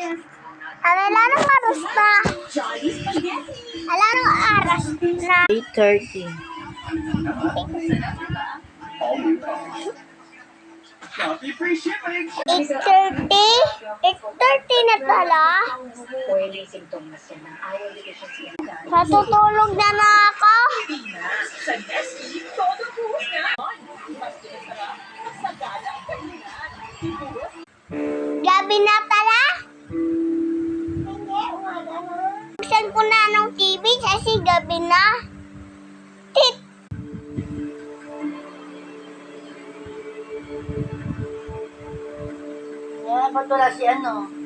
Wala nang aras na. Wala nang aras na. 8:30. 8:30? 8:30 na pala? Natutulog na ako. Gabi na pala? Buksan ko na ng TV kasi gabi na. Tit! Yan, ba't wala si ano?